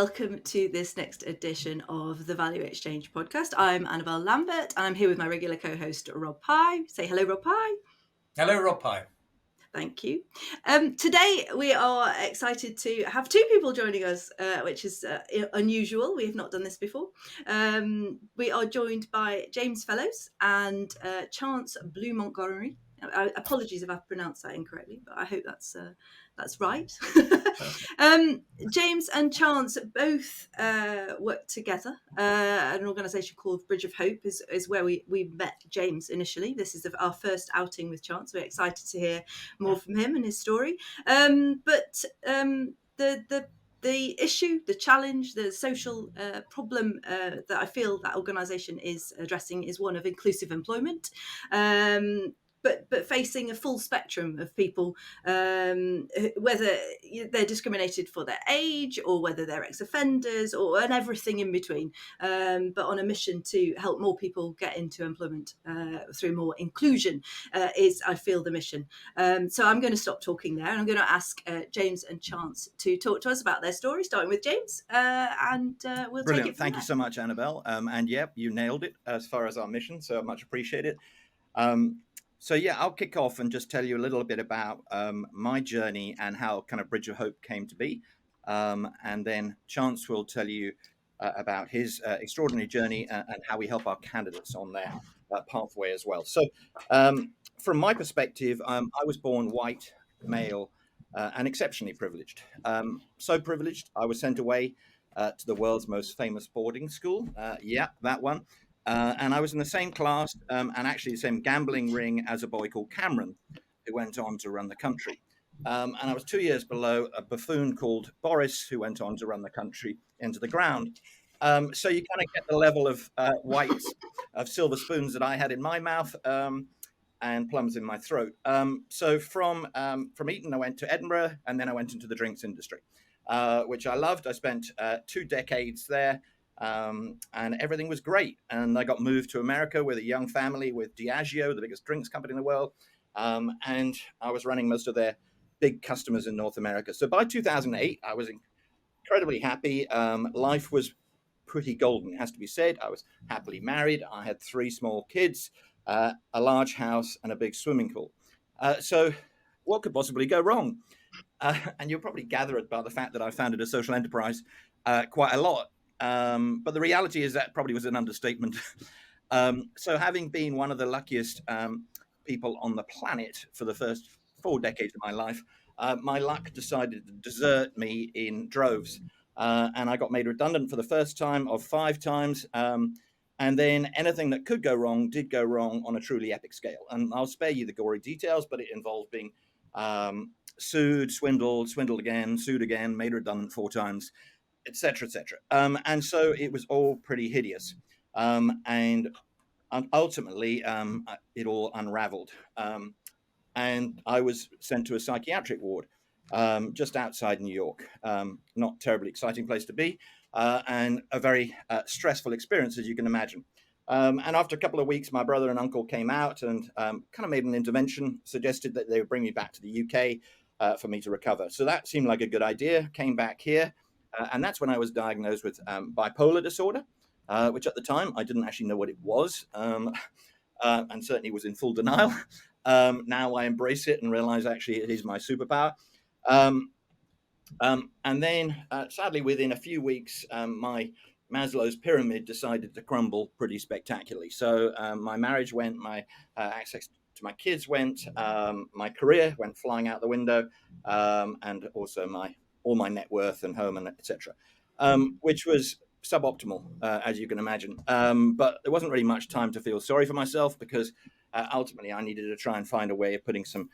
welcome to this next edition of the Value Exchange podcast. I'm Annabelle Lambert and I'm here with my regular co-host Rob Pye. Say hello, Rob Pye. Hello, Rob Pye. Thank you. Today we are excited to have two people joining us, which is unusual. We have not done this before. We are joined by James Fellowes and Chance Bleu-Montgomery. Apologies if I've pronounced that incorrectly, but I hope that's right. James and Chance both work together. An organisation called Bridge of Hope is where we met James initially. This is our first outing with Chance. We're excited to hear more from him and his story. The issue, the challenge, the social problem that I feel that organisation is addressing is one of inclusive employment. But facing a full spectrum of people, whether they're discriminated for their age or whether they're ex-offenders and everything in between, but on a mission to help more people get into employment through more inclusion is, I feel, the mission. So I'm going to stop talking there and I'm going to ask James and Chance to talk to us about their story, starting with James, and we'll Brilliant. take it from Thank there. you so much, Annabelle. And yep, you nailed it as far as our mission, so much appreciated. So yeah, I'll kick off and just tell you a little bit about my journey and how kind of Bridge of Hope came to be. And then Chance will tell you about his extraordinary journey and how we help our candidates on their pathway as well. So from my perspective, I was born white, male, and exceptionally privileged. So privileged, I was sent away to the world's most famous boarding school. Yeah, that one. And I was in the same class and actually the same gambling ring as a boy called Cameron, who went on to run the country. And I was 2 years below a buffoon called Boris, who went on to run the country into the ground. So you kind of get the level of of silver spoons that I had in my mouth and plums in my throat. So from Eton, I went to Edinburgh, and then I went into the drinks industry, which I loved. I spent 2 decades there. And everything was great. And I got moved to America with a young family with Diageo, the biggest drinks company in the world. And I was running most of their big customers in North America. So by 2008, I was incredibly happy. Life was pretty golden, it has to be said. I was happily married. I had 3 small kids, a large house, and a big swimming pool. So what could possibly go wrong? And you'll probably gather it by the fact that I founded a social enterprise quite a lot. But the reality is that probably was an understatement. So having been one of the luckiest people on the planet for the first 4 decades of my luck decided to desert me in droves. And I got made redundant for the first time of 5 times. And then anything that could go wrong did go wrong on a truly epic scale. And I'll spare you the gory details, but it involved being sued, swindled again, sued again, made redundant 4 times, etc., etc. And so it was all pretty hideous. And ultimately, it all unraveled. And I was sent to a psychiatric ward just outside New York. Not terribly exciting place to be, and a very stressful experience, as you can imagine. And after a couple of weeks, my brother and uncle came out and kind of made an intervention, suggested that they would bring me back to the UK for me to recover. So that seemed like a good idea. Came back here. And that's when I was diagnosed with bipolar disorder, which at the time I didn't actually know what it was, and certainly was in full denial. Now I embrace it and realize actually it is my superpower. And then sadly, within a few weeks, my Maslow's pyramid decided to crumble pretty spectacularly. So my marriage went, my access to my kids went, my career went flying out the window, and also all my net worth and home and etc., which was suboptimal, as you can imagine. But there wasn't really much time to feel sorry for myself because ultimately I needed to try and find a way of putting some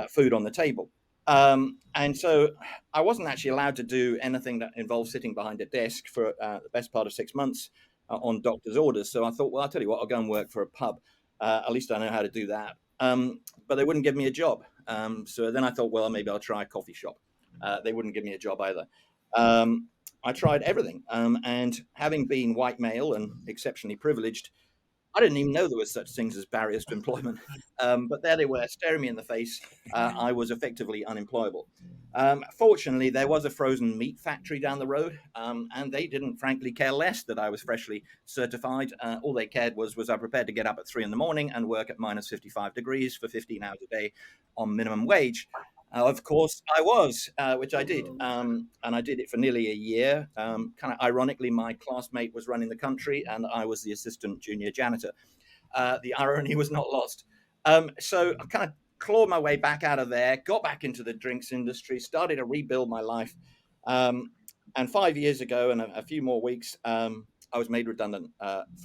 food on the table. And so I wasn't actually allowed to do anything that involved sitting behind a desk for the best part of 6 months on doctor's orders. So I thought, well, I'll tell you what, I'll go and work for a pub. At least I know how to do that. But they wouldn't give me a job. So then I thought, well, maybe I'll try a coffee shop. They wouldn't give me a job either. I tried everything. And having been white male and exceptionally privileged, I didn't even know there was such things as barriers to employment. But there they were, staring me in the face. I was effectively unemployable. Fortunately, there was a frozen meat factory down the road, and they didn't, frankly, care less that I was freshly certified. All they cared was I prepared to get up at 3 in the morning and work at minus 55 degrees for 15 hours a day on minimum wage. Of course, I was, which I did. And I did it for nearly a year. Kind of ironically, my classmate was running the country and I was the assistant junior janitor. The irony was not lost. So I kind of clawed my way back out of there, got back into the drinks industry, started to rebuild my life. And 5 years ago, and a few more weeks, I was made redundant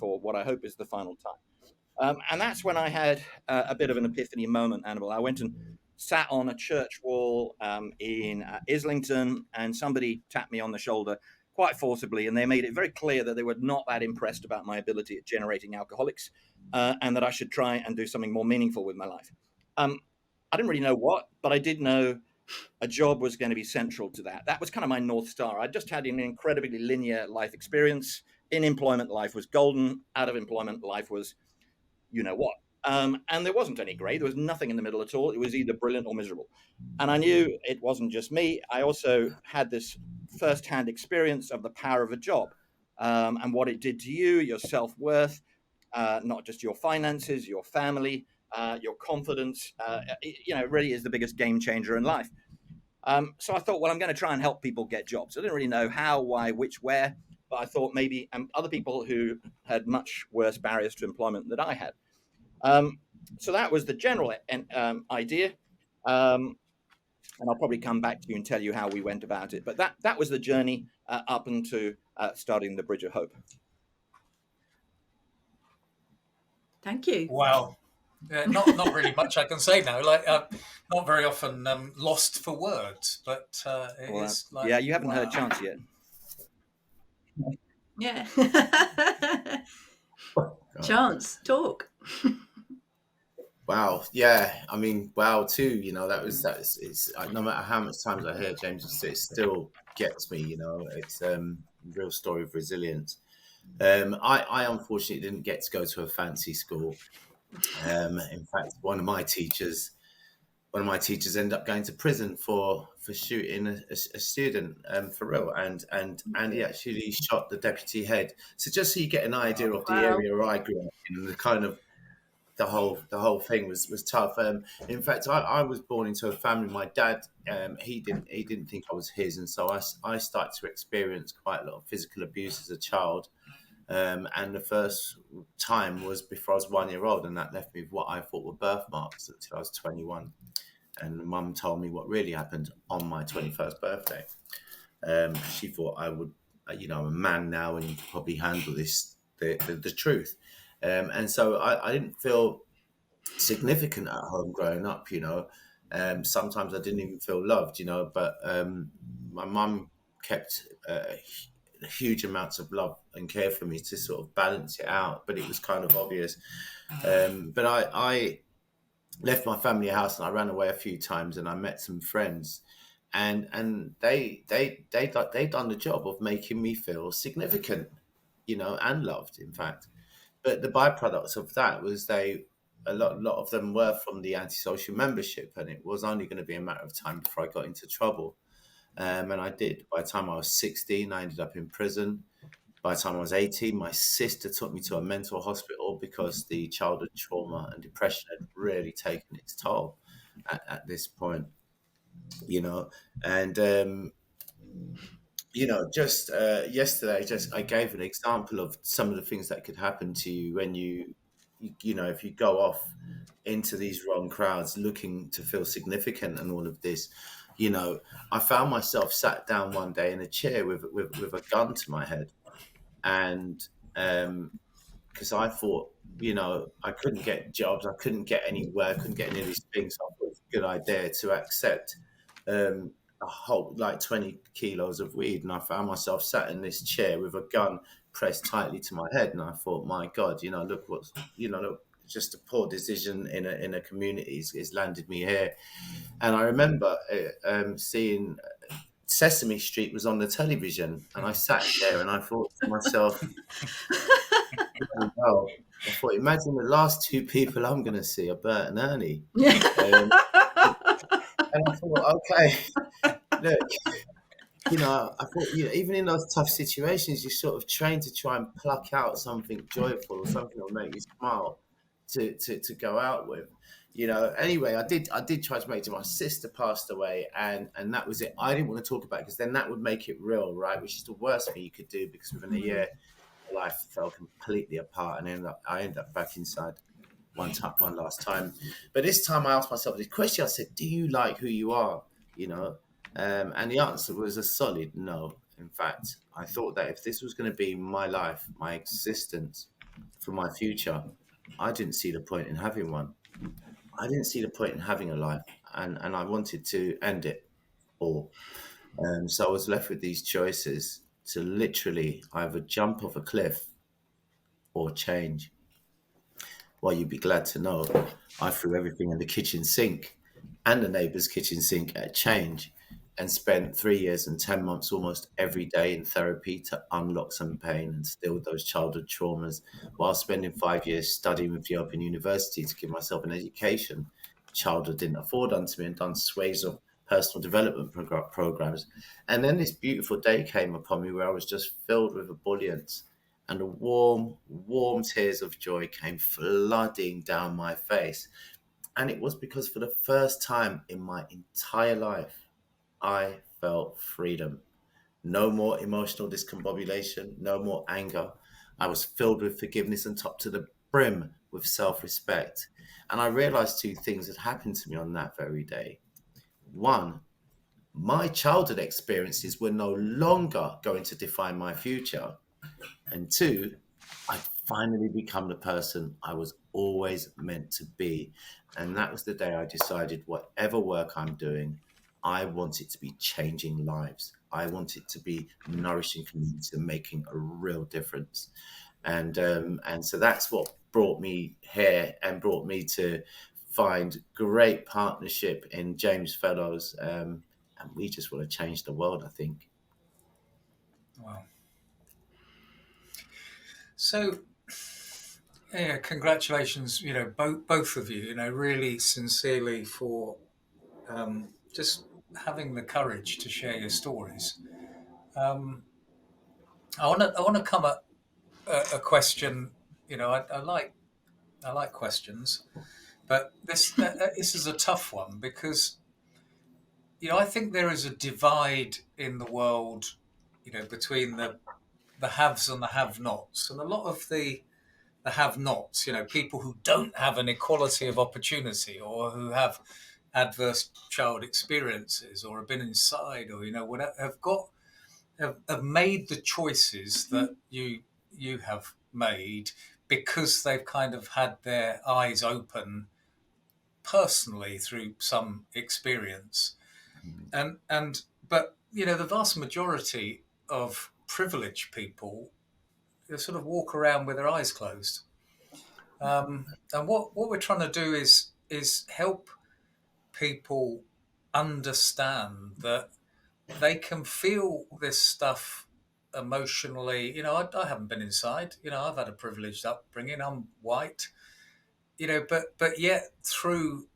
for what I hope is the final time. And that's when I had a bit of an epiphany moment, Annabelle. I went and sat on a church wall in Islington, and somebody tapped me on the shoulder quite forcibly, and they made it very clear that they were not that impressed about my ability at generating alcoholics, and that I should try and do something more meaningful with my life. I didn't really know what, but I did know a job was going to be central to that. That was kind of my North Star. I just had an incredibly linear life experience. In employment, life was golden. Out of employment, life was you know what. And there wasn't any grey. There was nothing in the middle at all. It was either brilliant or miserable. And I knew it wasn't just me. I also had this first-hand experience of the power of a job and what it did to you, your self-worth, not just your finances, your family, your confidence. It really is the biggest game changer in life. So I thought, well, I'm going to try and help people get jobs. I didn't really know how, why, which, where, but I thought maybe other people who had much worse barriers to employment than I had. So that was the general idea. And I'll probably come back to you and tell you how we went about it. But that was the journey up into starting the Bridge of Hope. Thank you. Wow. Not really much I can say now. Like not very often lost for words, but it is like, yeah, you haven't heard Chance yet. Yeah. Chance, talk. Wow. Yeah. I mean, wow too. It's no matter how much times I hear James, it still gets me. It's a real story of resilience. I unfortunately didn't get to go to a fancy school. In fact, one of my teachers ended up going to prison for shooting a student for real, and he actually shot the deputy head. So just so you get an idea of the area I grew up in, the kind of the whole thing was tough. In fact, I was born into a family. My dad, he didn't think I was his, and so I started to experience quite a lot of physical abuse as a child. And the first time was before I was 1 year old, and that left me with what I thought were birthmarks until I was 21. And Mum told me what really happened on my 21st birthday. She thought I would, I'm a man now, and you could probably handle the truth. And so I didn't feel significant at home growing up, sometimes I didn't even feel loved, but my mum kept huge amounts of love and care for me to sort of balance it out, but it was kind of obvious. But I left my family house and I ran away a few times, and I met some friends, and they done the job of making me feel significant, and loved, in fact. But the byproducts of that was a lot of them were from the antisocial membership, and it was only going to be a matter of time before I got into trouble. And I did. By the time I was 16, I ended up in prison. By the time I was 18, my sister took me to a mental hospital because the childhood trauma and depression had really taken its toll at this point, And just yesterday, I gave an example of some of the things that could happen to you when if you go off into these wrong crowds looking to feel significant and all of this. I found myself sat down one day in a chair with a gun to my head, and because I thought, I couldn't get jobs, I couldn't get anywhere, I couldn't get any of these things. So I thought it was a good idea to accept a whole 20 kilos of weed, and I found myself sat in this chair with a gun pressed tightly to my head, and I thought, my God, look what's, look, just a poor decision in a community has landed me here. And I remember seeing Sesame Street was on the television, and I sat there and I thought to myself, I thought, imagine the last two people I'm going to see are Bert and Ernie. And I thought, okay, look, I thought, even in those tough situations, you're sort of trained to try and pluck out something joyful or something that will make you smile to go out with. Anyway, I did try to make it. My sister passed away, and that was it. I didn't want to talk about it because then that would make it real, right? Which is the worst thing you could do, because within a year, my life fell completely apart, and I ended up back inside one last time. But this time I asked myself this question. I said, do you like who you are? And the answer was a solid no. In fact, I thought that if this was going to be my life, my existence for my future, I didn't see the point in having one. I didn't see the point in having a life, and I wanted to end it all. So I was left with these choices to literally either jump off a cliff or change. Well, you'd be glad to know I threw everything in the kitchen sink and the neighbour's kitchen sink at change, and spent 3 years and 10 months almost every day in therapy to unlock some pain and still those childhood traumas, while spending 5 years studying with the Open University to give myself an education childhood didn't afford unto me, and done swathes of personal development programs. And then this beautiful day came upon me where I was just filled with ebullience, and the warm, warm tears of joy came flooding down my face. And it was because for the first time in my entire life, I felt freedom. No more emotional discombobulation, no more anger. I was filled with forgiveness and topped to the brim with self-respect. And I realized two things had happened to me on that very day. One, my childhood experiences were no longer going to define my future. And two, I'd finally become the person I was always meant to be. And that was the day I decided whatever work I'm doing, I want it to be changing lives. I want it to be nourishing communities and making a real difference. And so that's what brought me here and brought me to find great partnership in James Fellowes. And we just want to change the world, I think. Wow. So, yeah, congratulations, both of you, really sincerely for just having the courage to share your stories. I want to come at a question. I like questions, but this is a tough one, because I think there is a divide in the world, between the haves and the have-nots, and a lot of the have-nots, people who don't have an equality of opportunity, or who have adverse child experiences, or have been inside, or whatever, have made the choices that you have made, because they've kind of had their eyes open personally through some experience, but the vast majority of privileged people, they sort of walk around with their eyes closed. And what we're trying to do is help people understand that they can feel this stuff emotionally. I haven't been inside. I've had a privileged upbringing. I'm white. But yet through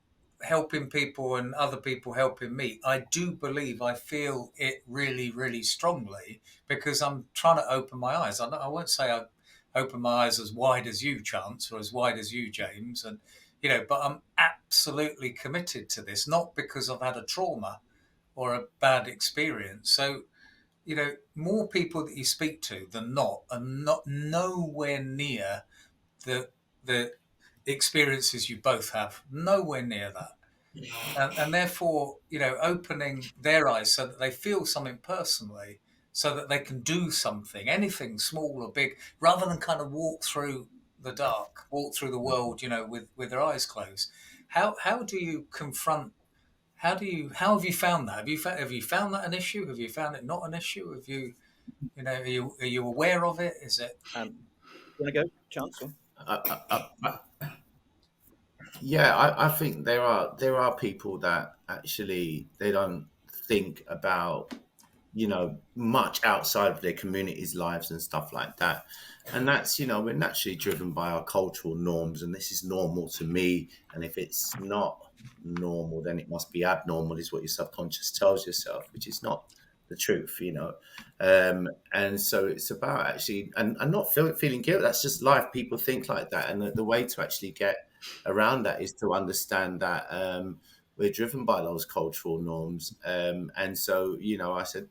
helping people and other people helping me, I do believe I feel it really, really strongly, because I'm trying to open my eyes. I won't say I open my eyes as wide as you, Chance, or as wide as you, James, and but I'm absolutely committed to this, not because I've had a trauma or a bad experience. So more people that you speak to than not are not nowhere near the experiences you both have, nowhere near that. And therefore, opening their eyes so that they feel something personally, so that they can do something, anything small or big, rather than kind of walk through the dark, walk through the world, with their eyes closed. How do you confront? How have you found that? Have you found that an issue? Have you found it not an issue? Have you, are you aware of it? Is it? You want to go, Chance? Yeah, I think there are people that actually they don't think about much outside of their communities' lives and stuff like that. And that's, we're naturally driven by our cultural norms, and this is normal to me. And if it's not normal, then it must be abnormal, is what your subconscious tells yourself, which is not the truth, and so it's about actually and not feeling guilt. That's just life. People think like that, and the way to actually get around that is to understand that we're driven by those cultural norms. And so, I said,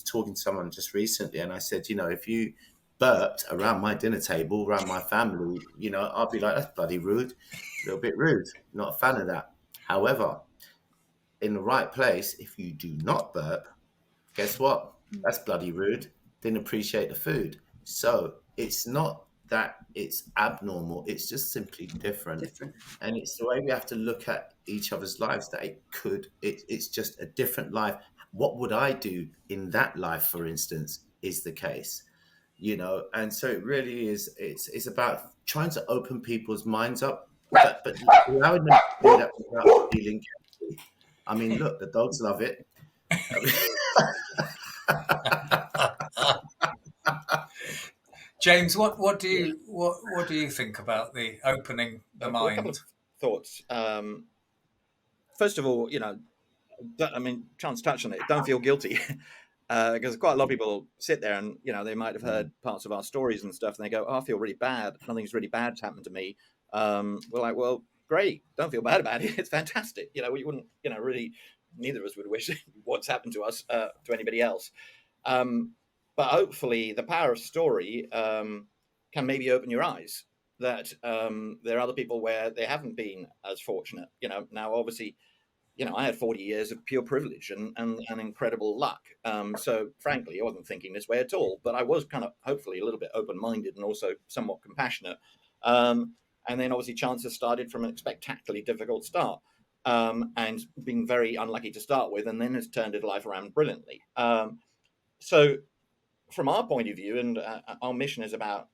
talking to someone just recently, and I said, if you burped around my dinner table, around my family, I'll be like, that's bloody rude, a little bit rude, not a fan of that. However, in the right place, if you do not burp, guess what? That's bloody rude. Didn't appreciate the food. So it's not that it's abnormal. It's just simply different. And it's the way we have to look at each other's lives, that it's just a different life. What would I do in that life, for instance, is the case, and so it really is, it's about trying to open people's minds up, but allowing them to do that without feeling guilty. I mean, look, the dogs love it. James, what do you think about the opening the mind? A couple of thoughts. First of all, Chance touched on it. Don't feel guilty, because quite a lot of people sit there and they might have heard parts of our stories and stuff, and they go, "Oh, I feel really bad. Nothing's really bad's happened to me." We're like, "Well, great. Don't feel bad about it. It's fantastic." We wouldn't, really. Neither of us would wish what's happened to us to anybody else. But hopefully the power of story can maybe open your eyes that there are other people where they haven't been as fortunate. Now, obviously, I had 40 years of pure privilege and incredible luck. So frankly, I wasn't thinking this way at all, but I was kind of hopefully a little bit open-minded and also somewhat compassionate. And then obviously chances started from a spectacularly difficult start. And being very unlucky to start with, and then has turned his life around brilliantly. So from our point of view, and our mission is about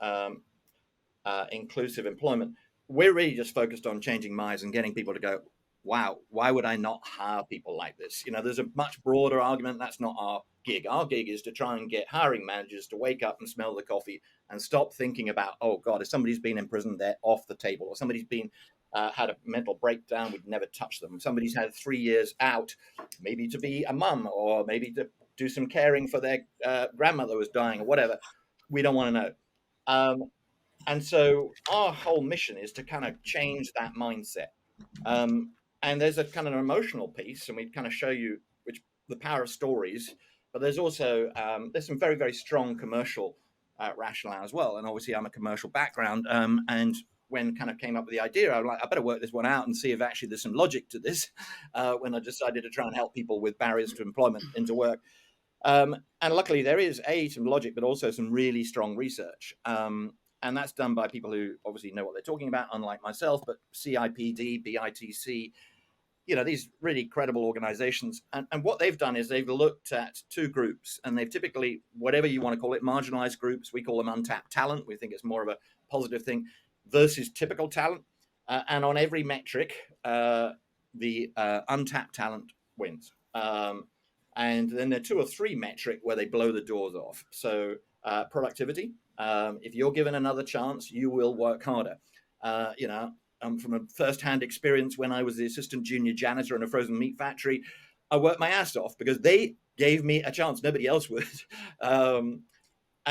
inclusive employment, we're really just focused on changing minds and getting people to go, wow, why would I not hire people like this? There's a much broader argument. That's not our gig. Our gig is to try and get hiring managers to wake up and smell the coffee and stop thinking about, oh God, if somebody's been in prison, they're off the table, or somebody's been had a mental breakdown, we'd never touch them. Somebody's had 3 years out, maybe to be a mum, or maybe to do some caring for their grandmother was dying, or whatever. We don't want to know. And so our whole mission is to kind of change that mindset. And there's a kind of an emotional piece, and we kind of show you the power of stories, but there's also there's some very, very strong commercial rationale as well. And obviously I'm a commercial background, and when kind of came up with the idea, I was like, I better work this one out and see if actually there's some logic to this when I decided to try and help people with barriers to employment into work. And luckily there is some logic, but also some really strong research. And that's done by people who obviously know what they're talking about, unlike myself, but CIPD, BITC, these really credible organizations. And what they've done is they've looked at two groups, and they've typically, whatever you want to call it, marginalized groups, we call them untapped talent. We think it's more of a positive thing, versus typical talent. And on every metric, the untapped talent wins. And then there are 2 or 3 metric where they blow the doors off. So productivity. If you're given another chance, you will work harder. From a first-hand experience, when I was the assistant junior janitor in a frozen meat factory, I worked my ass off because they gave me a chance. Nobody else would. And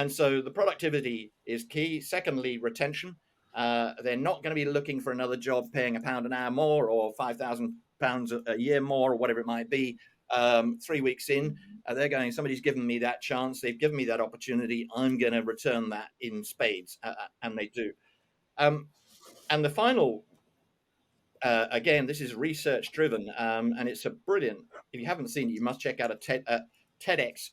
so the productivity is key. Secondly, retention. They're not going to be looking for another job paying £1 an hour more or £5,000 a year more or whatever it might be. 3 weeks in, they're going, somebody's given me that chance. They've given me that opportunity. I'm going to return that in spades. And they do. And the final, again, this is research driven, and it's a brilliant, if you haven't seen it, you must check out a TEDx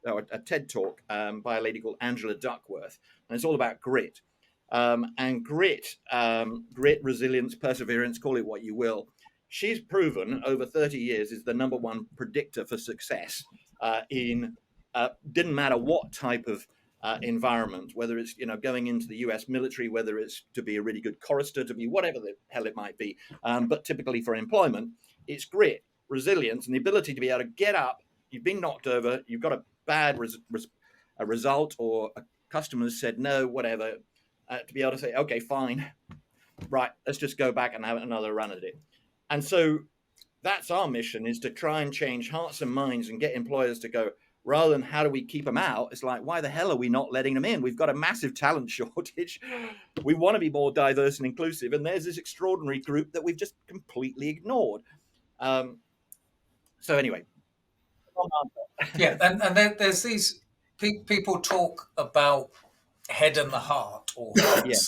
or a TED talk by a lady called Angela Duckworth. And it's all about grit. And grit, resilience, perseverance, call it what you will. She's proven over 30 years is the number one predictor for success in didn't matter what type of environment, whether it's going into the US military, whether it's to be a really good chorister, to be whatever the hell it might be. But typically for employment, it's grit, resilience, and the ability to be able to get up you've been knocked over, you've got a bad a result, or a customer said no, whatever, to be able to say, okay, fine, right, let's just go back and have another run at it. And so that's our mission, is to try and change hearts and minds and get employers to go, rather than how do we keep them out, it's like, why the hell are we not letting them in? We've got a massive talent shortage. We want to be more diverse and inclusive, and there's this extraordinary group that we've just completely ignored. So anyway. Yeah, and there's these people talk about head and the heart, or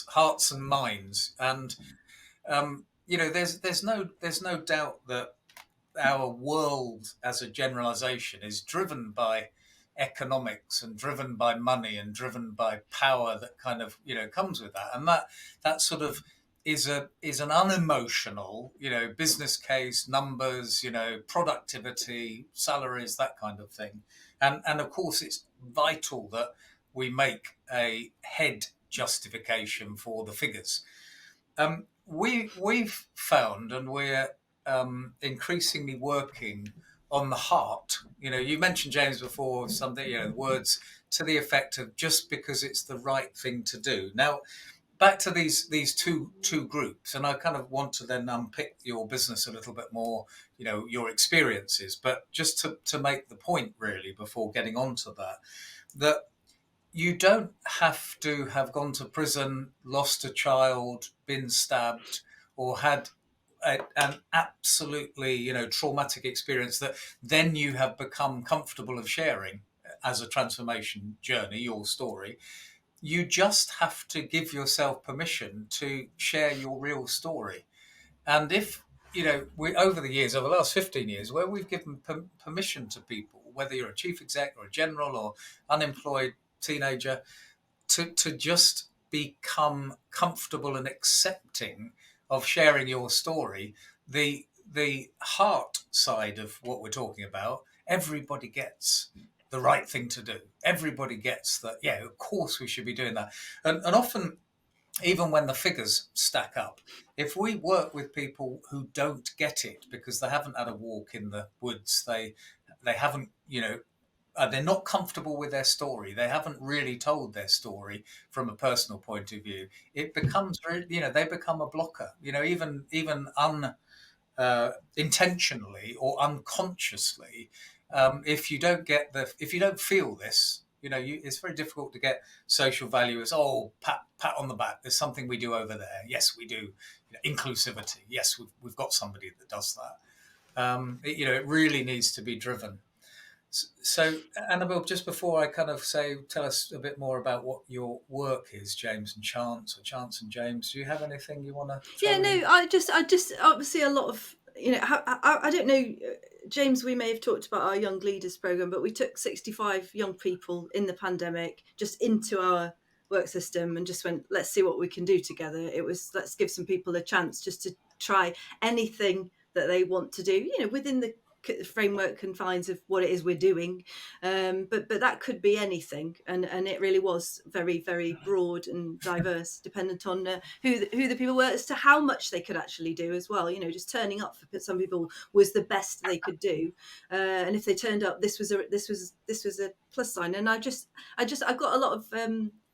hearts and minds, and there's no doubt that our world as a generalization is driven by economics and driven by money and driven by power that kind of comes with that, and that sort of is an unemotional business case, numbers, productivity, salaries, that kind of thing, and of course it's vital that we make a head justification for the figures. We've found, and we're increasingly working on the heart. You mentioned, James, before something, words to the effect of just because it's the right thing to do. Now, back to these two groups, and I kind of want to then unpick your business a little bit more, your experiences, but just to make the point really before getting on to that you don't have to have gone to prison, lost a child, been stabbed, or had an absolutely traumatic experience that then you have become comfortable of sharing as a transformation journey, your story. You just have to give yourself permission to share your real story. And if we, over the last 15 years, where we've given permission to people, whether you're a chief exec or a general or unemployed teenager, to just become comfortable and accepting of sharing your story, the heart side of what we're talking about, everybody gets the right thing to do. Everybody gets that, of course we should be doing that. And often, even when the figures stack up, if we work with people who don't get it because they haven't had a walk in the woods, they haven't, they're not comfortable with their story, they haven't really told their story from a personal point of view, it becomes they become a blocker, even intentionally or unconsciously. If you don't feel this, it's very difficult to get social value as, pat on the back, there's something we do over there, yes we do, inclusivity, yes we've got somebody that does that. It really needs to be driven. So, Annabelle, just before I kind of tell us a bit more about what your work is, James and Chance, or Chance and James, do you have anything you want to throw in? I just obviously a lot of, I don't know, James, we may have talked about our Young Leaders programme, but we took 65 young people in the pandemic just into our work system and just went, let's see what we can do together. It was, let's give some people a chance just to try anything that they want to do, within the framework confines of what it is we're doing, but that could be anything, and it really was very, very broad and diverse, dependent on who the people were, as to how much they could actually do as well. Just turning up for some people was the best they could do, and if they turned up, this was a plus sign. And I've got a lot of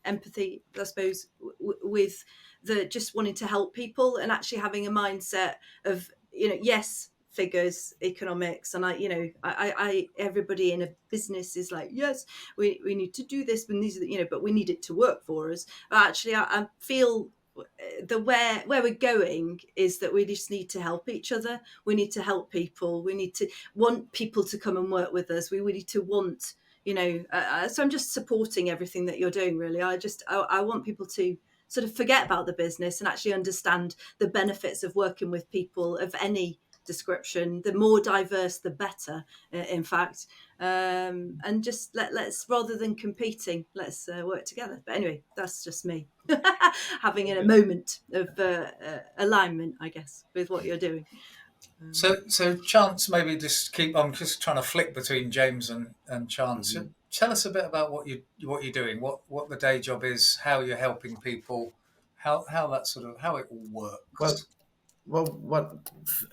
empathy, I suppose, with the just wanting to help people and actually having a mindset of, yes, figures, economics, and I everybody in a business is like, yes, we need to do this, and these are but we need it to work for us. But actually, I feel where we're going is that we just need to help each other. We need to help people. We need to want people to come and work with us. We need to want, so I'm just supporting everything that you're doing, really. I want people to sort of forget about the business and actually understand the benefits of working with people of any description. The more diverse, the better, in fact. And just let's, rather than competing, let's work together. But anyway, that's just me having a moment of alignment, I guess, with what you're doing. So Chance, maybe I'm just trying to flick between James and Chance. Mm-hmm. Tell us a bit about what you're doing, what the day job is, how you're helping people, how that how it all works. Well, Well,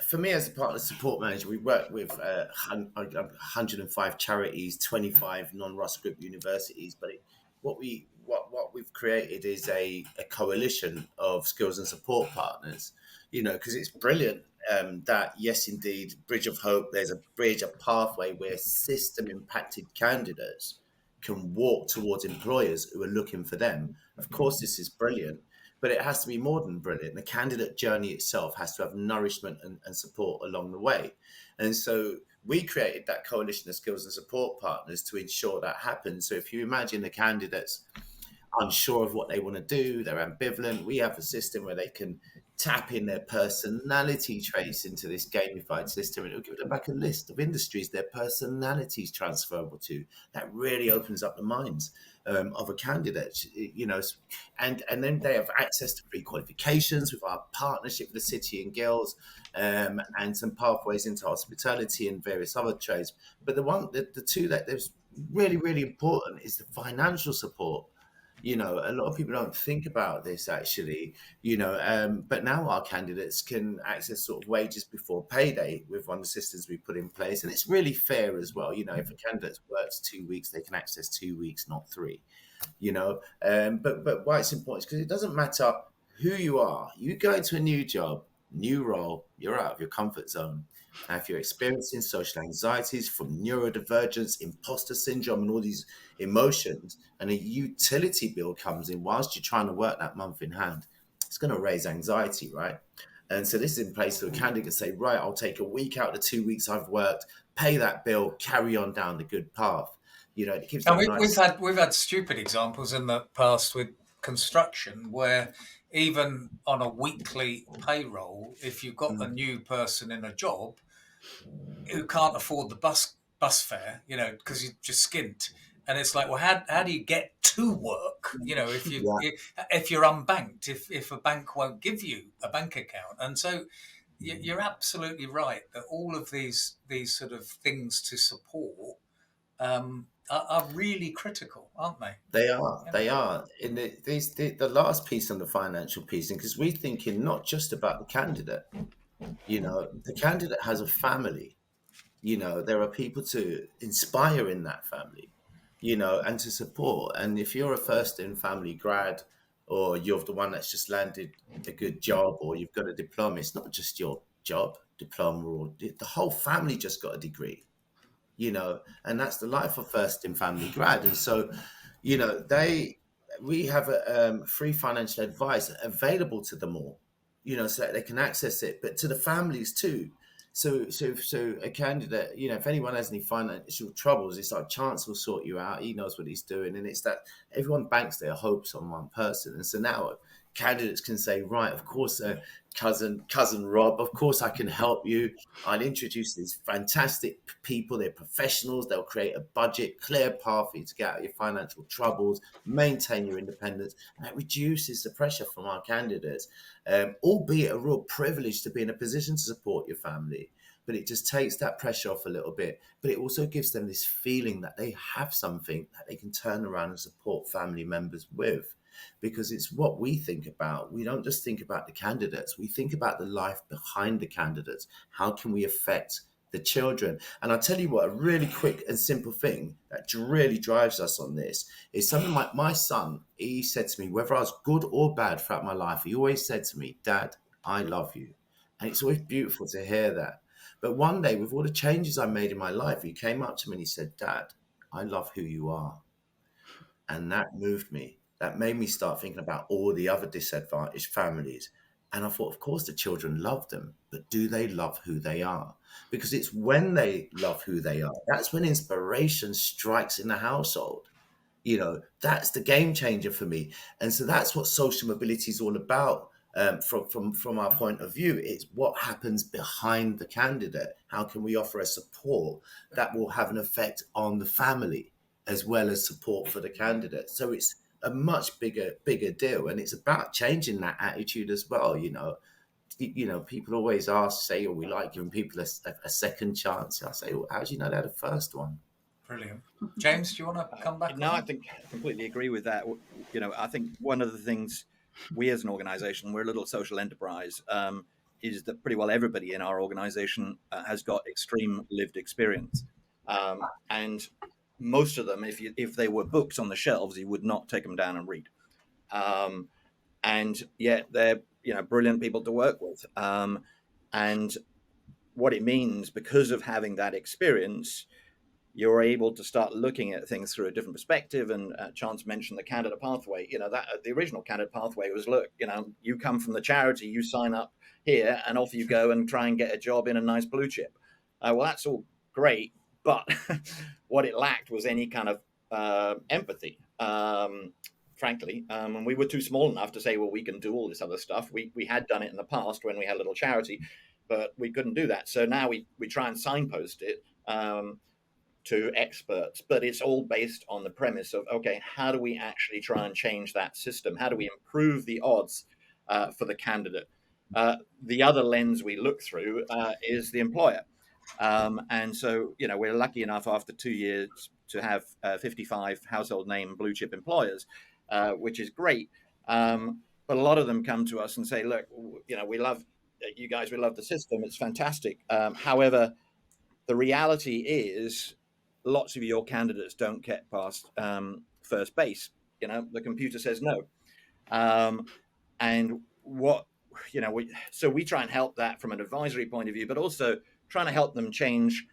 for me as a part of the support manager, we work with 105 charities, 25 non-Ross Group universities. But what we've created is a coalition of skills and support partners. Because it's brilliant that yes, indeed, Bridge of Hope. There's a bridge, a pathway where system-impacted candidates can walk towards employers who are looking for them. Of course, this is brilliant, but it has to be more than brilliant. The candidate journey itself has to have nourishment and support along the way. And so we created that coalition of skills and support partners to ensure that happens. So if you imagine the candidates unsure of what they want to do, they're ambivalent, we have a system where they can tap in their personality traits into this gamified system, and it'll give them back a list of industries their personalities transferable to. That really opens up the minds of a candidate, and then they have access to pre-qualifications with our partnership with the City and Guilds, and some pathways into hospitality and various other trades. But the two that there's really, really important is the financial support. A lot of people don't think about this actually, but now our candidates can access sort of wages before payday with one of the systems we put in place. And it's really fair as well. If a candidate works 2 weeks, they can access 2 weeks, not 3, but why it's important is because it doesn't matter who you are. You go into a new job, new role, you're out of your comfort zone. And if you're experiencing social anxieties from neurodivergence, imposter syndrome, and all these emotions, and a utility bill comes in whilst you're trying to work that month in hand, it's going to raise anxiety, right? And so this is in place so a candidate can say, right, I'll take a week out of the 2 weeks I've worked, pay that bill, carry on down the good path. It keeps And them nice. we've had stupid examples in the past with construction where even on a weekly payroll, if you've got a new person in a job who can't afford the bus fare, because you're just skint, and it's like, well, how do you get to work? If you're unbanked, if a bank won't give you a bank account, and so you're absolutely right that all of these sort of things to support are really critical, aren't they? They are. They are. In the last piece on the financial piece, because we're thinking not just about the candidate. The candidate has a family. There are people to inspire in that family. And to support. And if you're a first in family grad, or you're the one that's just landed a good job, or you've got a diploma, it's not just your job diploma, or the whole family just got a degree. And that's the life of first in family grad. And so, we have a free financial advice available to them all, so that they can access it, but to the families too. So a candidate, if anyone has any financial troubles, it's like Chance will sort you out. He knows what he's doing. And it's that everyone banks their hopes on one person. And so now candidates can say, right, of course, cousin Rob, of course I can help you. I'll introduce these fantastic people. They're professionals. They'll create a budget, clear path for you to get out of your financial troubles, maintain your independence. And that reduces the pressure from our candidates, albeit a real privilege to be in a position to support your family. But it just takes that pressure off a little bit. But it also gives them this feeling that they have something that they can turn around and support family members with. Because it's what we think about. We don't just think about the candidates. We think about the life behind the candidates. How can we affect the children? And I'll tell you what, a really quick and simple thing that really drives us on this is something like my son. He said to me, whether I was good or bad throughout my life, he always said to me, Dad, I love you. And it's always beautiful to hear that. But one day, with all the changes I made in my life, he came up to me and he said, Dad, I love who you are. And that moved me. That made me start thinking about all the other disadvantaged families. And I thought, of course, the children love them, but do they love who they are? Because it's when they love who they are, that's when inspiration strikes in the household. That's the game changer for me. And so that's what social mobility is all about. From our point of view, it's what happens behind the candidate. How can we offer a support that will have an effect on the family as well as support for the candidate? So it's a much bigger deal, and it's about changing that attitude as well. People always say, we like giving people a second chance. I say, well, how do you know they're the first one? Brilliant. James, do you want to come back? No, I think I completely agree with that. I think one of the things we as an organization, we're a little social enterprise. is that pretty well everybody in our organization has got extreme lived experience. And most of them, if they were books on the shelves, you would not take them down and read. And yet they're brilliant people to work with. And what it means, because of having that experience, you're able to start looking at things through a different perspective. And Chance mentioned the candidate pathway. That the original candidate pathway was, look, you come from the charity, you sign up here, and off you go and try and get a job in a nice blue chip. Well, that's all great, but what it lacked was any kind of empathy. Frankly, and we were too small enough to say, well, we can do all this other stuff. We had done it in the past when we had a little charity, but we couldn't do that. So now we try and signpost it to experts, but it's all based on the premise of, okay, how do we actually try and change that system? How do we improve the odds for the candidate? The other lens we look through is the employer. And so, we're lucky enough after 2 years to have 55 household name blue chip employers, which is great. But a lot of them come to us and say, look, we love you guys, we love the system, it's fantastic. However, the reality is lots of your candidates don't get past first base. The computer says no. And what, we try and help that from an advisory point of view, but also trying to help them change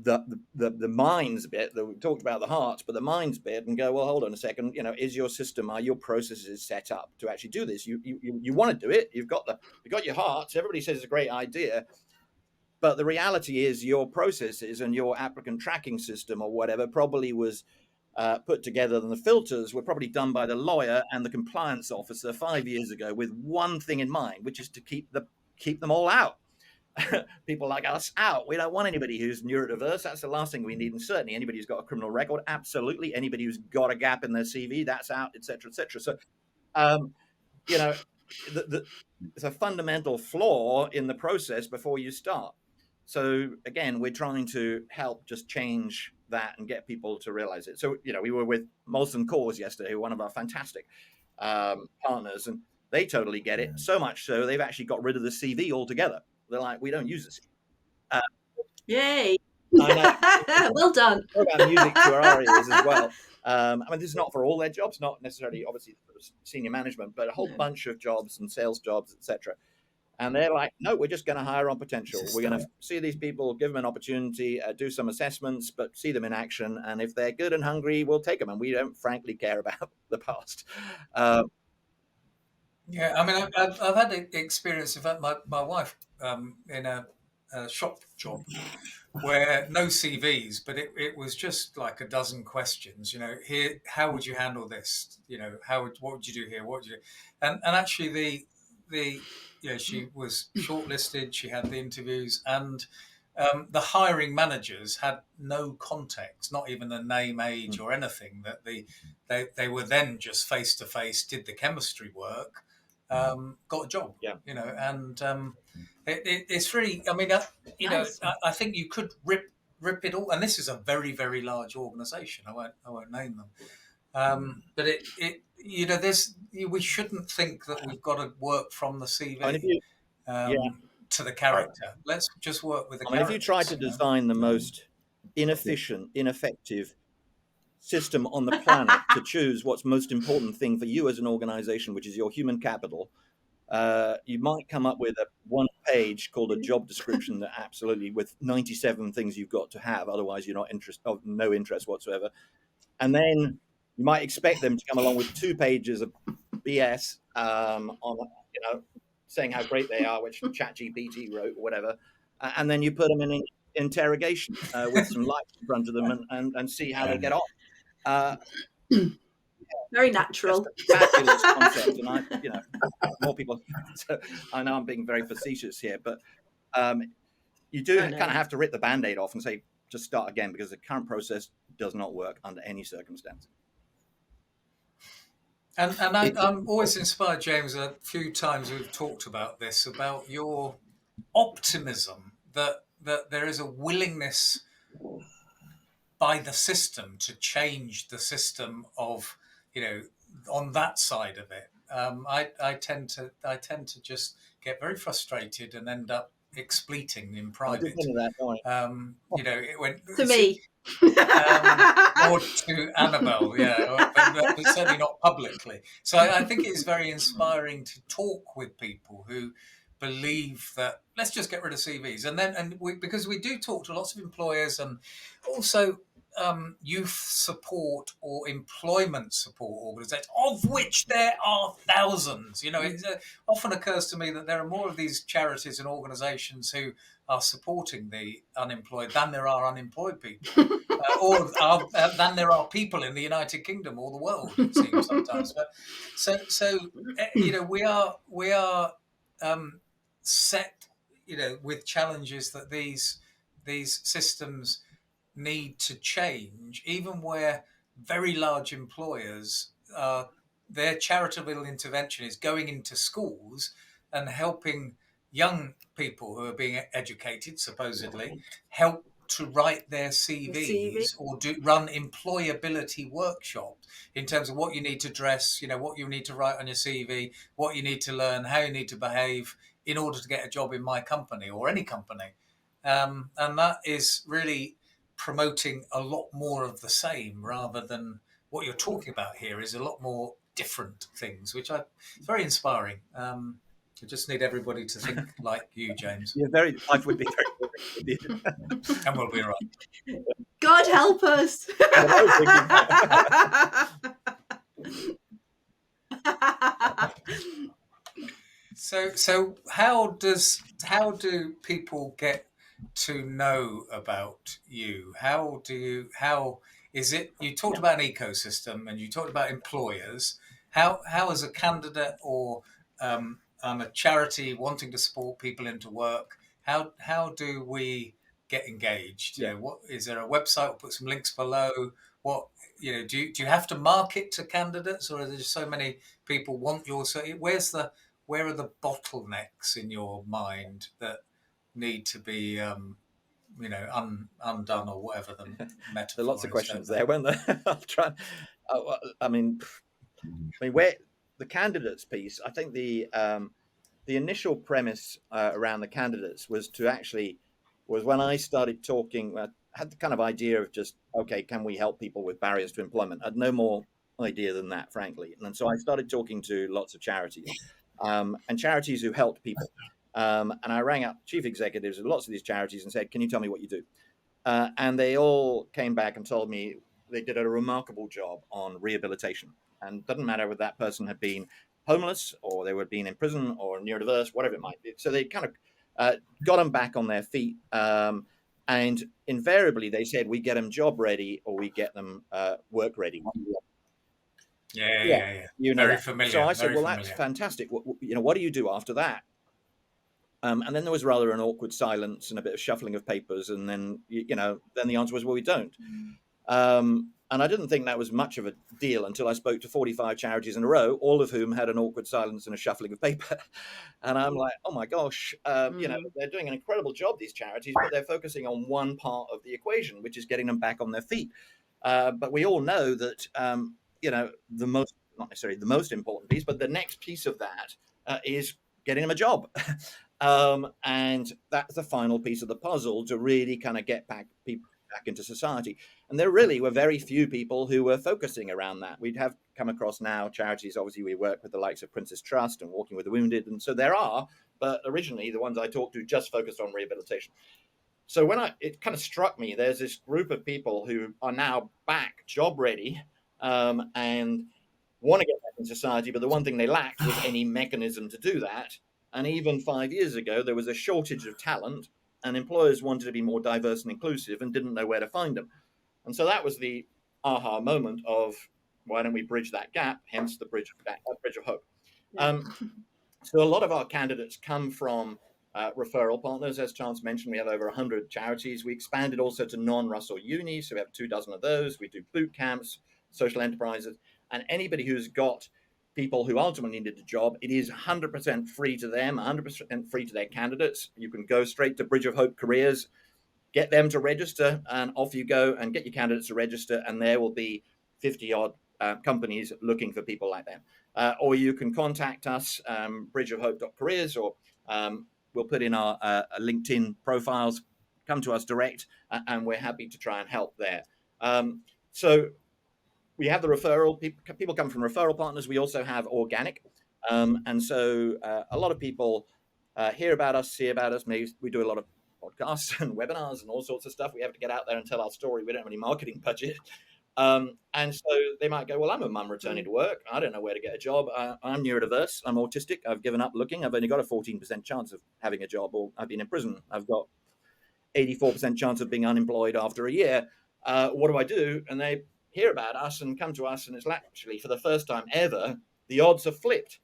the minds bit. We talked about the hearts, but the minds bit, and go, well, hold on a second. Is your system, are your processes set up to actually do this? You want to do it. You've got your hearts. Everybody says it's a great idea, but the reality is your processes and your applicant tracking system or whatever probably was put together, and the filters were probably done by the lawyer and the compliance officer 5 years ago with one thing in mind, which is to keep them all out. People like us out. We don't want anybody who's neurodiverse. That's the last thing we need. And certainly anybody who's got a criminal record, absolutely. Anybody who's got a gap in their CV, that's out, etc., etc. So, it's a fundamental flaw in the process before you start. So again, we're trying to help just change that and get people to realize it. So, we were with Molson Coors yesterday, one of our fantastic partners, and they totally get it. So much so they've actually got rid of the CV altogether. They're like, we don't use this. Yay! I know. Well done. About music to our ears as well. This is not for all their jobs, not necessarily, obviously, senior management, but a whole bunch of jobs and sales jobs, etc. And they're like, no, we're just going to hire on potential. We're going to see these people, give them an opportunity, do some assessments, but see them in action. And if they're good and hungry, we'll take them. And we don't frankly care about the past. Yeah, I mean, I've had the experience. In fact, my wife in a shop job where no CVs, but it was just like a dozen questions. Here, how would you handle this? What would you do here? What would you do? And actually, she was shortlisted. She had the interviews, and the hiring managers had no context, not even a name, age, or anything. That they were then just face to face, did the chemistry work. Got a job, and it's really. I mean, Nice. I think you could rip it all, and this is a very, very large organisation. I won't name them, but we shouldn't think that we've got to work from the CV to the character. Let's just work with the character. If you try to design the most inefficient, ineffective system on the planet to choose what's most important thing for you as an organization, which is your human capital, you might come up with a one page called a job description that absolutely with 97 things you've got to have, otherwise you're not of no interest whatsoever. And then you might expect them to come along with 2 pages of BS on saying how great they are, which ChatGPT wrote or whatever, and then you put them in interrogation with some lights in front of them and see how they get on. Very natural. Fabulous concept, and more people. So I know I'm being very facetious here, but you do kind of have to rip the Band-Aid off and say, just start again, because the current process does not work under any circumstance. And I'm always inspired, James. A few times we've talked about this, about your optimism that there is a willingness by the system to change the system of, on that side of it. I tend to just get very frustrated and end up expleting in private. That, To me. Or to Annabelle, but certainly not publicly. So I think it is very inspiring to talk with people who believe that let's just get rid of CVs, because we do talk to lots of employers and also youth support or employment support organisations, of which there are thousands. It often occurs to me that there are more of these charities and organisations who are supporting the unemployed than there are unemployed people, than there are people in the United Kingdom or the world. It seems sometimes, but we are set, with challenges that these systems need to change, even where very large employers, their charitable intervention is going into schools and helping young people who are being educated, supposedly, help to write their CVs or run employability workshops in terms of what you need to dress, what you need to write on your CV, what you need to learn, how you need to behave in order to get a job in my company or any company. And that is really promoting a lot more of the same, rather than what you're talking about here is a lot more different things, which is very inspiring. You just need everybody to think like you, James. Life would be very different. And we'll be right. God help us. So how do people get to know about you? How is it? You talked about an ecosystem and you talked about employers. How as a candidate or a charity wanting to support people into work, how do we get engaged? What is there a website? We'll put some links below. What do you have to market to candidates, or are there just so many people want your? So where are the bottlenecks in your mind that need to be undone, or whatever the metaphor? There are lots of questions there, weren't there? I'll try. I mean, where the candidates piece, I think the initial premise around the candidates was when I started talking. I had the kind of idea of just, okay, can we help people with barriers to employment? I had no more idea than that, frankly. And so I started talking to lots of charities and charities who helped people. And I rang up chief executives of lots of these charities and said, can you tell me what you do? And they all came back and told me they did a remarkable job on rehabilitation. And it doesn't matter whether that person had been homeless or they were being in prison or neurodiverse, whatever it might be. So they kind of got them back on their feet. And invariably, they said, we get them job ready or we get them work ready. Yeah. Very familiar. So I said, well, that's fantastic. What do you do after that? And then there was rather an awkward silence and a bit of shuffling of papers. And then, then the answer was, well, we don't. And I didn't think that was much of a deal until I spoke to 45 charities in a row, all of whom had an awkward silence and a shuffling of paper. And I'm like, oh my gosh, they're doing an incredible job, these charities, but they're focusing on one part of the equation, which is getting them back on their feet. But we all know that, not necessarily the most important piece, but the next piece of that is getting them a job. And that's the final piece of the puzzle to really kind of get people back into society. And there really were very few people who were focusing around that. We'd have come across now charities. Obviously, we work with the likes of Princess Trust and Walking with the Wounded. And so there are, but originally the ones I talked to just focused on rehabilitation. So it kind of struck me, there's this group of people who are now back job ready and want to get back in society. But the one thing they lacked was any mechanism to do that. And even 5 years ago, there was a shortage of talent and employers wanted to be more diverse and inclusive and didn't know where to find them. And so that was the aha moment of why don't we bridge that gap, hence the bridge of hope. Yeah. So a lot of our candidates come from referral partners. As Chance mentioned, we have over 100 charities. We expanded also to non-Russell unis, so we have 24 of those. We do boot camps, social enterprises, and anybody who's got people who ultimately needed a job, it is 100% free to them, 100% free to their candidates. You can go straight to Bridge of Hope Careers, get them to register, and off you go and get your candidates to register, and there will be 50-odd companies looking for people like them. or you can contact us, bridgeofhope.careers, or we'll put in our LinkedIn profiles. Come to us direct, and we're happy to try and help there. So we have the referral. People come from referral partners. We also have organic. And so a lot of people hear about us, see about us. Maybe we do a lot of podcasts and webinars and all sorts of stuff. We have to get out there and tell our story. We don't have any marketing budget. And so they might go, well, I'm a mum returning to work. I don't know where to get a job. I'm neurodiverse. I'm autistic. I've given up looking. I've only got a 14% chance of having a job, or I've been in prison. I've got 84% chance of being unemployed after a year. What do I do? And they hear about us and come to us, and it's actually, for the first time ever, the odds are flipped.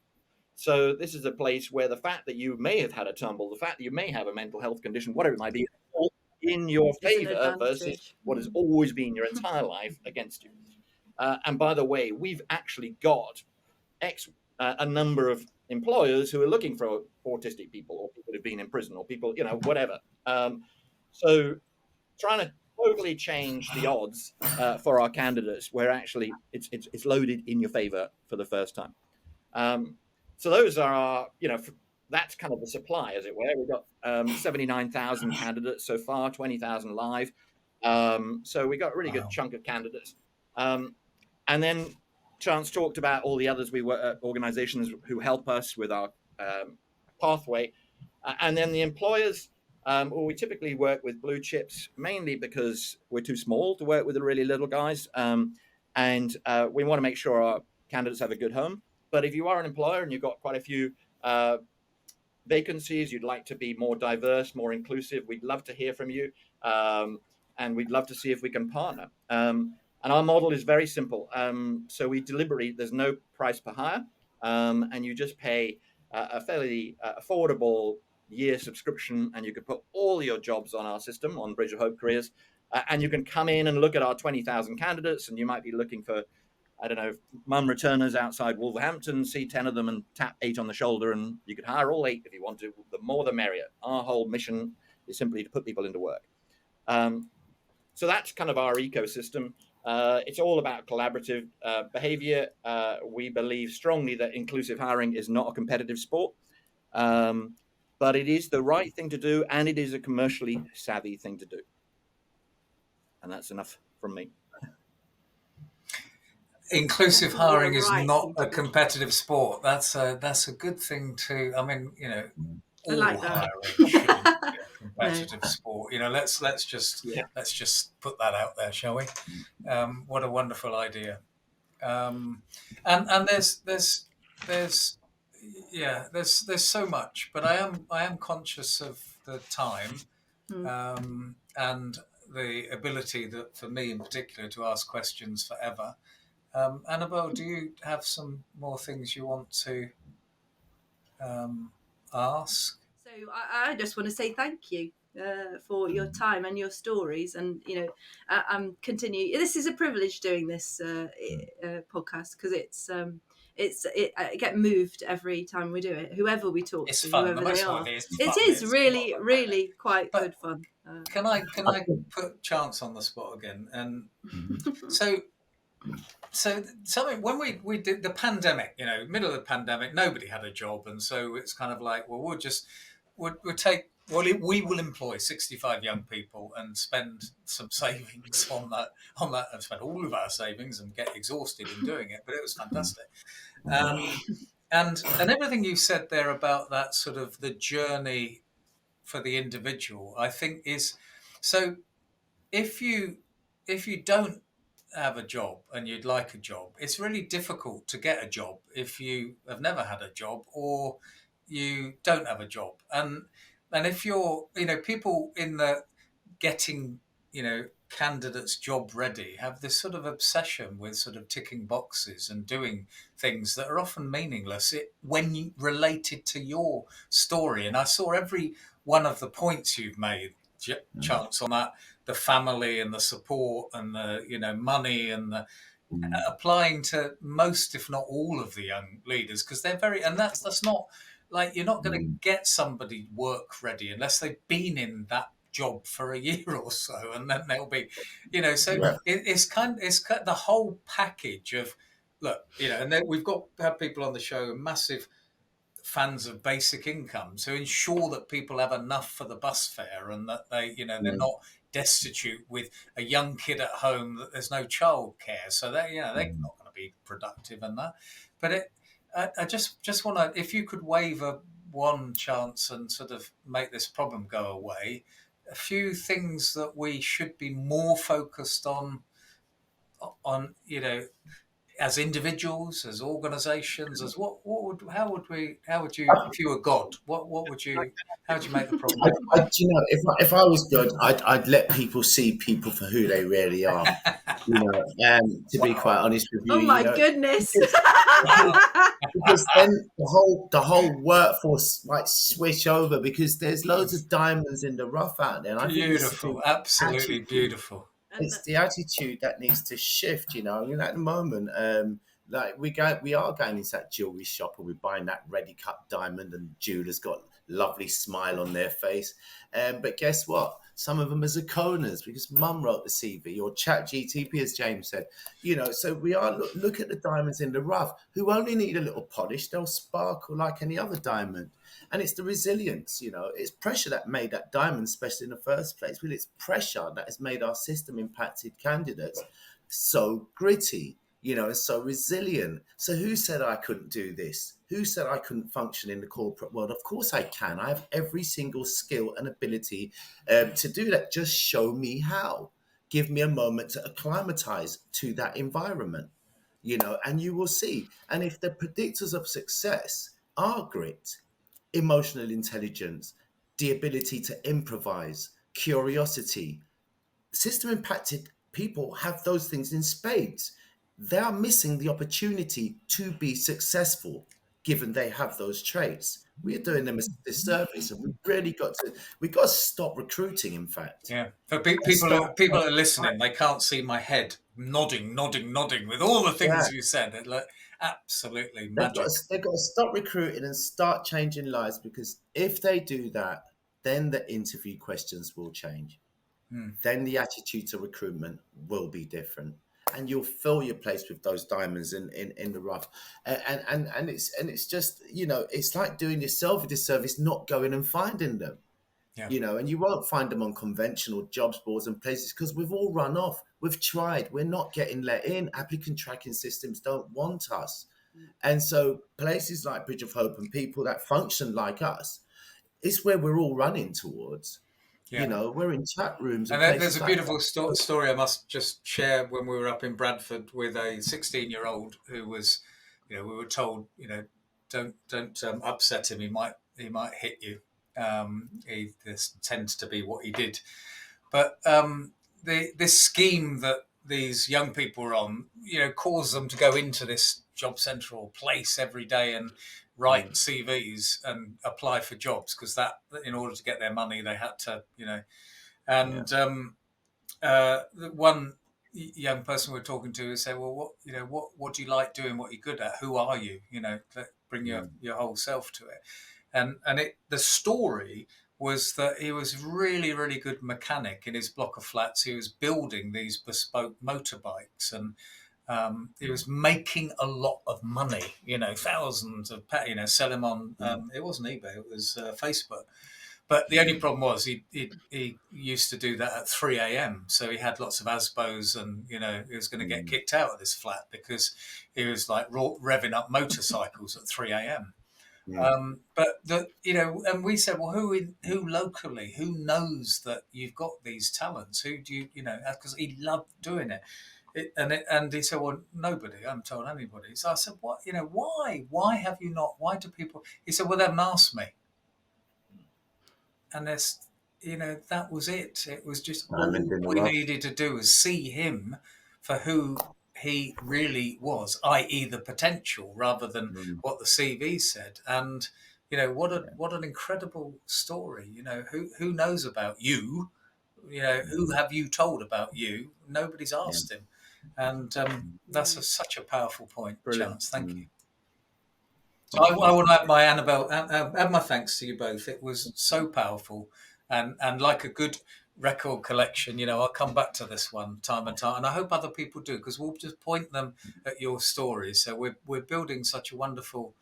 So this is a place where the fact that you may have had a tumble, the fact that you may have a mental health condition, whatever it might be, all in your favor versus what has always been your entire life against you. And by the way, we've actually got a number of employers who are looking for autistic people, or people who've been in prison, or people, whatever. So trying to totally change the odds for our candidates, where actually it's loaded in your favor for the first time. So those are our, that's kind of the supply, as it were. We've got 79,000 candidates so far, 20,000 live. So we got a really good chunk of candidates. And then Chance talked about all the others organizations who help us with our pathway. And then the employers, we typically work with blue chips, mainly because we're too small to work with the really little guys. And we want to make sure our candidates have a good home. But if you are an employer and you've got quite a few vacancies, you'd like to be more diverse, more inclusive, we'd love to hear from you. And we'd love to see if we can partner. And our model is very simple. So we deliberately, there's no price per hire, and you just pay a fairly affordable year subscription, and you can put all your jobs on our system, on Bridge of Hope Careers, and you can come in and look at our 20,000 candidates, and you might be looking for, I don't know, mum returners outside Wolverhampton, see 10 of them and tap 8 on the shoulder, and you could hire all 8 if you want to. The more the merrier. Our whole mission is simply to put people into work. So that's kind of our ecosystem. It's all about collaborative behavior. We believe strongly that inclusive hiring is not a competitive sport, but it is the right thing to do, and it is a commercially savvy thing to do. And that's enough from me. Inclusive hiring is not a competitive sport. That's a good thing to. I mean, all hiring shouldn't be a competitive sport. Let's just put that out there, shall we? What a wonderful idea. And there's so much, but I am conscious of the time, and the ability that, for me in particular, to ask questions forever. Annabelle, do you have some more things you want to ask? So I just want to say thank you for your time and your stories, and I'm continue. This is a privilege doing this podcast, because I get moved every time we do it. Whoever we talk to, fun. whoever they are, it is really quite good fun. Can I put Chance on the spot again? And so something, when we did the pandemic, middle of the pandemic, nobody had a job, and so it's kind of like, well, we will employ 65 young people and spend some savings on that, and spend all of our savings and get exhausted in doing it. But it was fantastic. And everything you said there about that sort of the journey for the individual, I think is so. If you don't have a job and you'd like a job, it's really difficult to get a job if you have never had a job or you don't have a job. And if you're, people in the getting, candidates job ready have this sort of obsession with sort of ticking boxes and doing things that are often meaningless when you related to your story. And I saw every one of the points you've made, Chance, on that, the family and the support and the money and the applying to most, if not all, of the young leaders, because they're and that's not like, you're not going to get somebody work ready unless they've been in that job for a year or so, and then they'll be, so it's the whole package of look, and then we've had people on the show, massive fans of basic income, to ensure that people have enough for the bus fare and that they're not destitute with a young kid at home, that there's no childcare, so they're not going to be productive and that. But I just want to, if you could waver one chance and sort of make this problem go away, a few things that we should be more focused on, as individuals, as organisations, as how would you, if you were God, how would you make the problem go away? If I was good, I'd let people see people for who they really are. To be quite honest with you, Oh my goodness! because then the whole workforce might switch over, because there's loads of diamonds in the rough out there. And I think Beautiful, absolutely beautiful. it's the attitude that needs to shift. At the moment, like we are going into that jewelry shop and we're buying that ready cut diamond, and jeweler's got lovely smile on their face. But guess what? Some of them are zirconias because mum wrote the CV, or chat GTP, as James said. So we are look at the diamonds in the rough who only need a little polish. They'll sparkle like any other diamond. And it's the resilience, it's pressure that made that diamond special in the first place. Well, it's pressure that has made our system impacted candidates so gritty, and so resilient. So who said I couldn't do this? Who said I couldn't function in the corporate world? Of course I can. I have every single skill and ability to do that. Just show me how. Give me a moment to acclimatize to that environment, and you will see. And if the predictors of success are grit, emotional intelligence, the ability to improvise, curiosity, system impacted people have those things in spades. They are missing the opportunity to be successful given they have those traits. We are doing them a disservice, and we've got to stop recruiting, in fact. Yeah. For people that are listening, they can't see my head nodding with all the things you said. It look absolutely magic. They've got to stop recruiting and start changing lives, because if they do that, then the interview questions will change. Then the attitude to recruitment will be different, and you'll fill your place with those diamonds in the rough. And it's just, it's like doing yourself a disservice not going and finding them. And you won't find them on conventional jobs boards and places, because we've all run off. We've tried. We're not getting let in. Applicant tracking systems don't want us. And so places like Bridge of Hope and people that function like us, it's where we're all running towards. We're in chat rooms. And there's a beautiful story I must just share. When we were up in Bradford with a 16-year-old who was, we were told, don't upset him. He might hit you. This tends to be what he did. But this scheme that these young people are on, caused them to go into this job central place every day and write CVs and apply for jobs, because that, in order to get their money, they had to, the one young person we're talking to said, well, what do you like doing? What are you good at? Who are you? Bring your whole self to it. And the story was that he was really, really good mechanic in his block of flats. He was building these bespoke motorbikes, and he was making a lot of money, thousands of, sell them on, it wasn't eBay, it was Facebook. But the only problem was he used to do that at 3 a.m. So he had lots of ASBOs, and, he was going to get kicked out of this flat because he was like revving up motorcycles at 3 a.m. But and we said, well, who locally, who knows that you've got these talents? Who do you, because he loved doing it. And he said, well, nobody. I haven't told anybody. So I said, what? Why have you not? Why do people? He said, well, they haven't asked me. And there's, that was it. It was just all we needed to do was see him for who he really was, i.e. the potential, rather than what the CV said. And what an incredible story. Who knows about you? Who have you told about you? Nobody's asked him. And that's such a powerful point. Brilliant. Chance, thank you. So I want to add my thanks to you both. It was so powerful, and like a good record collection, I'll come back to this one time and time, and I hope other people do, because we'll just point them at your stories. So we're building such a wonderful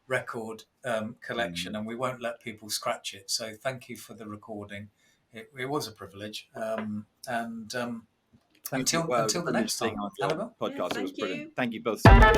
record collection, and we won't let people scratch it. So thank you for the recording. It was a privilege, and until the next time, on your Annabelle. podcast. Yeah, It was thank brilliant. you. Thank you both so much.